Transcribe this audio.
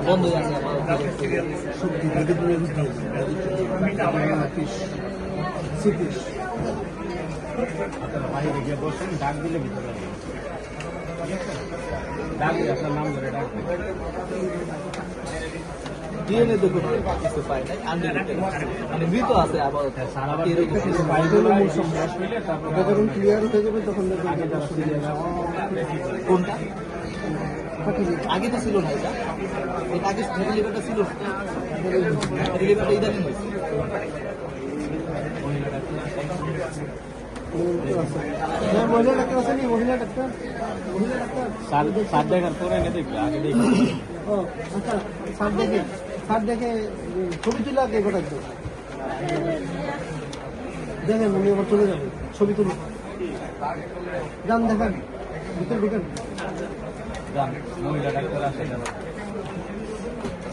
বন্ধ আছে বাইরে গিয়ে বসেন, ডাক দিলে ভিতরে ডাক দিয়ে আপনার নাম ধরে ডাক ডিএনএ তো কিছু পাই নাই, মানে মৃত আছে আপাতত। যখন ক্লিয়ার হয়ে যাবে তখন কোনটা আগে তো ছিল না, এটা এটা আগে রিলিভারটা ছিল না, রিলিভারটা ইদানিং হয়েছে। মহিলা ডাক্তার আছে নি? মহিলা ডাক্তার সাত দেখার পরে এনে দেখবে, আগে দেখবে। ও আচ্ছা, সাত দেখে ছবি তুলে আগে গোটা দেখেন, উনি আবার চলে যাবে, ছবি তুলুন, যান দেখান, ভিতরে ঢুকেন। মহিলা ডাক্তার আসে